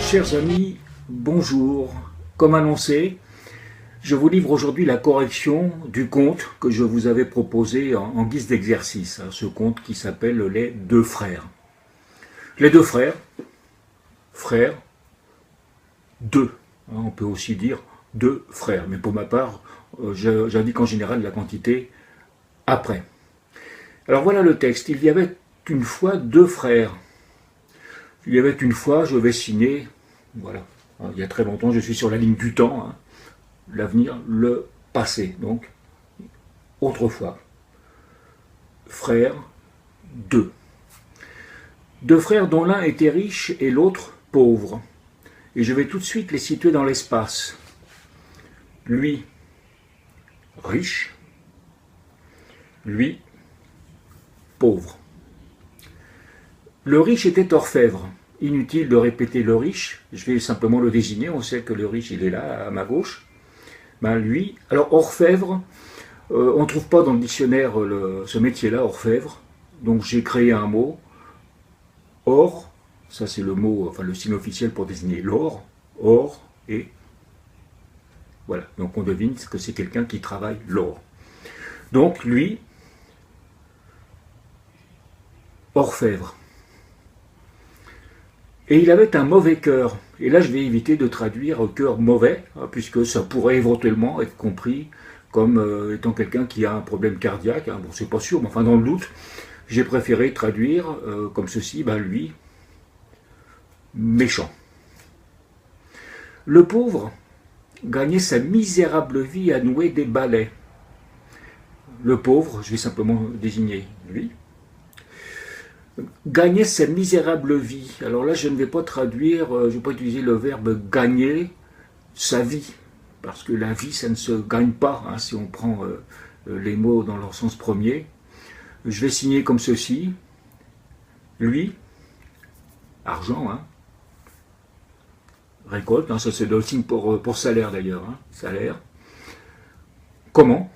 Chers amis, bonjour. Comme annoncé, je vous livre aujourd'hui la correction du conte que je vous avais proposé en guise d'exercice. Ce conte qui s'appelle Les deux frères. Les deux frères, frères, deux. On peut aussi dire deux frères, mais pour ma part, j'indique en général la quantité après. Alors voilà le texte. Il y avait une fois deux frères. Il y avait une fois, je vais signer, voilà, il y a très longtemps, je suis sur la ligne du temps, l'avenir, le passé, donc, autrefois. Frères, deux. Deux frères dont l'un était riche et l'autre pauvre. Et je vais tout de suite les situer dans l'espace. Lui, riche, lui, pauvre. Le riche était orfèvre. Inutile de répéter le riche, je vais simplement le désigner, on sait que le riche il est là, à ma gauche. Lui, alors orfèvre, on ne trouve pas dans le dictionnaire ce métier-là, orfèvre, donc j'ai créé un mot, or, ça c'est le mot, enfin le signe officiel pour désigner l'or, or et voilà, donc on devine que c'est quelqu'un qui travaille l'or. Donc lui, orfèvre. Et il avait un mauvais cœur. Et là, je vais éviter de traduire cœur mauvais, puisque ça pourrait éventuellement être compris comme étant quelqu'un qui a un problème cardiaque. Bon, c'est pas sûr, mais enfin, dans le doute, j'ai préféré traduire comme ceci, lui, méchant. Le pauvre gagnait sa misérable vie à nouer des balais. Le pauvre, je vais simplement désigner lui, gagner sa misérable vie. Alors là, je ne vais pas traduire, je ne vais pas utiliser le verbe gagner sa vie, parce que la vie, ça ne se gagne pas, si on prend les mots dans leur sens premier. Je vais signer comme ceci, lui, argent, récolte, ça c'est le signe pour salaire d'ailleurs, salaire. Comment ?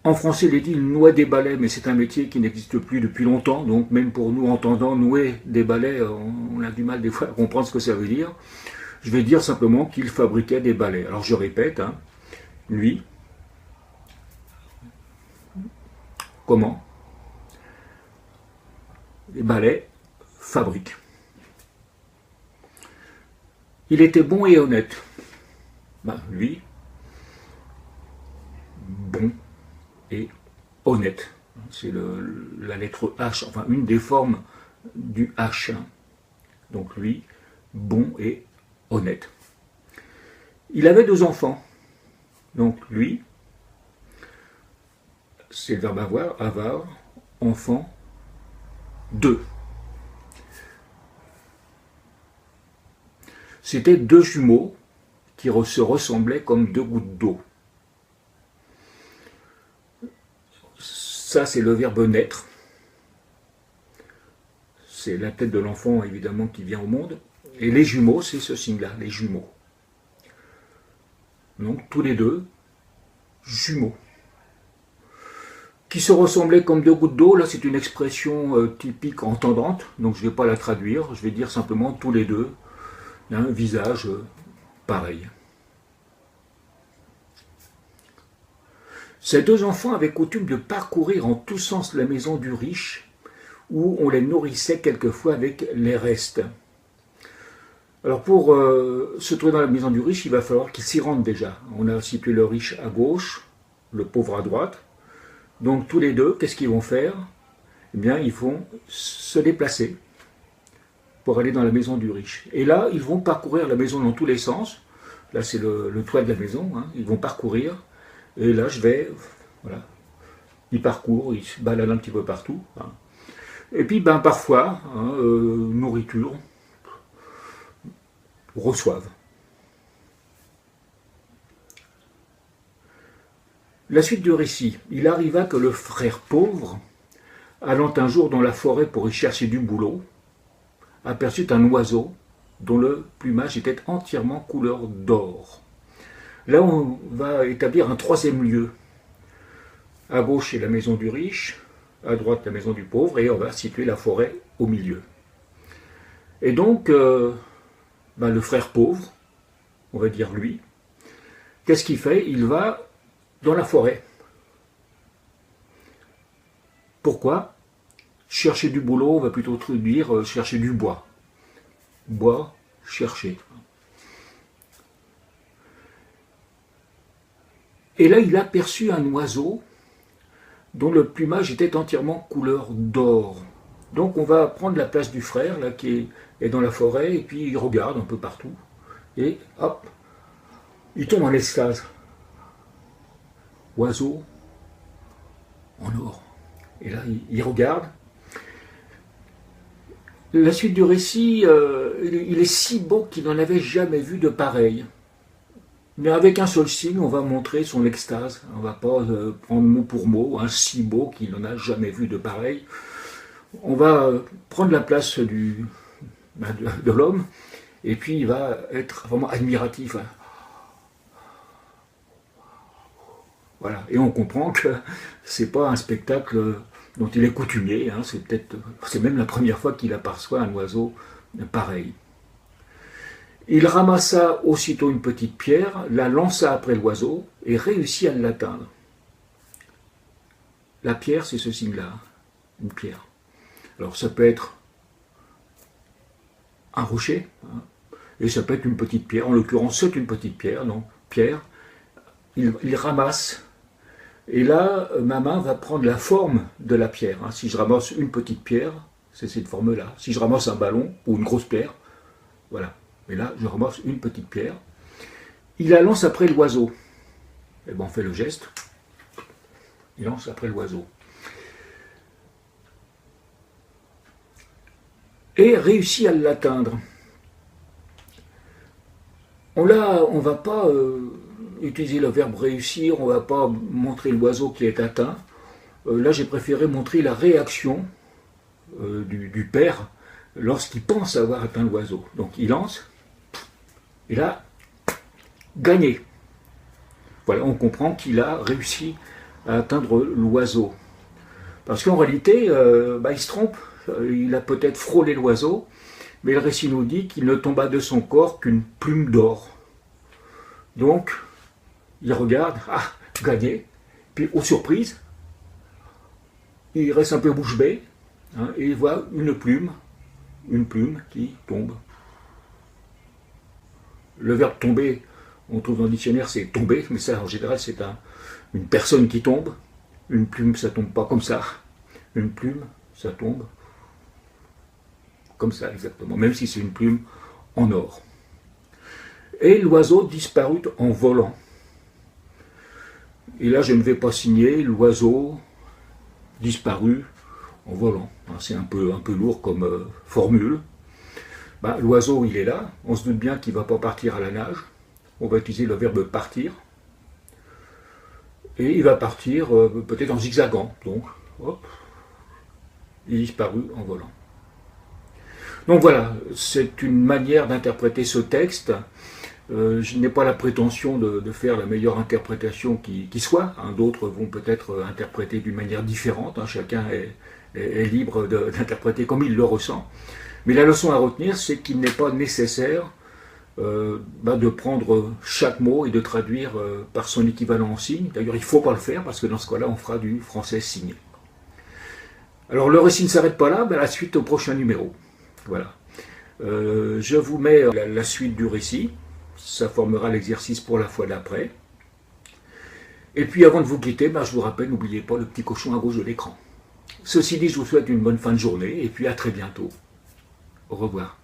En français, il est dit nouer des balais, mais c'est un métier qui n'existe plus depuis longtemps, donc même pour nous, entendant nouer des balais, on a du mal des fois à comprendre ce que ça veut dire. Je vais dire simplement qu'il fabriquait des balais. Alors je répète, lui, comment ? Les balais fabriquent. Il était bon et honnête. Lui, bon et honnête. C'est la lettre H, enfin une des formes du H. Donc lui, bon et honnête. Il avait deux enfants. Donc lui, c'est le verbe avoir, enfant, deux. C'était deux jumeaux qui se ressemblaient comme deux gouttes d'eau. Ça, c'est le verbe naître. C'est la tête de l'enfant, évidemment, qui vient au monde. Et les jumeaux, c'est ce signe-là, les jumeaux. Donc, tous les deux, jumeaux. Qui se ressemblaient comme deux gouttes d'eau, là, c'est une expression typique entendante, donc je ne vais pas la traduire, je vais dire simplement tous les deux, un visage pareil. Ces deux enfants avaient coutume de parcourir en tous sens la maison du riche, où on les nourrissait quelquefois avec les restes. Alors pour se trouver dans la maison du riche, il va falloir qu'ils s'y rendent déjà. On a situé le riche à gauche, le pauvre à droite. Donc tous les deux, qu'est-ce qu'ils vont faire ? Eh bien, ils vont se déplacer pour aller dans la maison du riche. Et là, ils vont parcourir la maison dans tous les sens. Là, c'est le toit de la maison. Ils vont parcourir. Et là, voilà, ils parcourent, ils se baladent un petit peu partout. Et puis, parfois, nourriture, reçoivent. La suite du récit. Il arriva que le frère pauvre, allant un jour dans la forêt pour y chercher du boulot, aperçut un oiseau dont le plumage était entièrement couleur d'or. Là, on va établir un troisième lieu. À gauche, c'est la maison du riche, à droite, la maison du pauvre, et on va situer la forêt au milieu. Et donc, le frère pauvre, on va dire lui, qu'est-ce qu'il fait? Il va dans la forêt. Pourquoi? Chercher du boulot, on va plutôt dire chercher du bois. Bois, chercher. Et là, il aperçut un oiseau dont le plumage était entièrement couleur d'or. Donc on va prendre la place du frère, là, qui est dans la forêt, et puis il regarde un peu partout. Et hop, il tombe en extase. Oiseau en or. Et là, il regarde. La suite du récit, il est si beau qu'il n'en avait jamais vu de pareil. Mais avec un seul signe, on va montrer son extase. On ne va pas prendre mot pour mot, si beau qu'il n'en a jamais vu de pareil. On va prendre la place de l'homme, et puis il va être vraiment admiratif. Voilà. Et on comprend que c'est pas un spectacle dont il est coutumier, c'est même la première fois qu'il aperçoit un oiseau pareil. Il ramassa aussitôt une petite pierre, la lança après l'oiseau et réussit à l'atteindre. La pierre, c'est ce signe-là, une pierre. Alors ça peut être un rocher, et ça peut être une petite pierre. En l'occurrence, c'est une petite pierre, non, pierre. Il ramasse. Et là, ma main va prendre la forme de la pierre. Si je ramasse une petite pierre, c'est cette forme-là. Si je ramasse un ballon ou une grosse pierre, voilà. Mais là, je ramasse une petite pierre. Il la lance après l'oiseau. Et on fait le geste. Il lance après l'oiseau. Et réussit à l'atteindre. On ne va pas utiliser le verbe réussir, on ne va pas montrer l'oiseau qui est atteint. Là, j'ai préféré montrer la réaction du père lorsqu'il pense avoir atteint l'oiseau. Donc, il lance, et là, gagné. Voilà, on comprend qu'il a réussi à atteindre l'oiseau. Parce qu'en réalité, il se trompe. Il a peut-être frôlé l'oiseau, mais le récit nous dit qu'il ne tomba de son corps qu'une plume d'or. Donc, il regarde, gagné, puis aux surprises, il reste un peu bouche bée, et il voit une plume qui tombe. Le verbe tomber, on trouve dans le dictionnaire, c'est tomber, mais ça en général c'est une personne qui tombe. Une plume, ça tombe pas comme ça. Une plume, ça tombe comme ça exactement, même si c'est une plume en or. Et l'oiseau disparut en volant. Et là, je ne vais pas signer l'oiseau disparu en volant. C'est un peu lourd comme formule. L'oiseau, il est là. On se doute bien qu'il ne va pas partir à la nage. On va utiliser le verbe partir. Et il va partir peut-être en zigzagant. Donc, hop, il disparut en volant. Donc voilà, c'est une manière d'interpréter ce texte. Je n'ai pas la prétention de faire la meilleure interprétation qui soit. D'autres vont peut-être interpréter d'une manière différente. Chacun est libre d'interpréter comme il le ressent. Mais la leçon à retenir, c'est qu'il n'est pas nécessaire de prendre chaque mot et de traduire par son équivalent en signe. D'ailleurs, il ne faut pas le faire, parce que dans ce cas-là, on fera du français signé. Alors, le récit ne s'arrête pas là, la suite au prochain numéro. Voilà. Je vous mets la suite du récit. Ça formera l'exercice pour la fois d'après. Et puis avant de vous quitter, je vous rappelle, n'oubliez pas le petit cochon à gauche de l'écran. Ceci dit, je vous souhaite une bonne fin de journée et puis à très bientôt. Au revoir.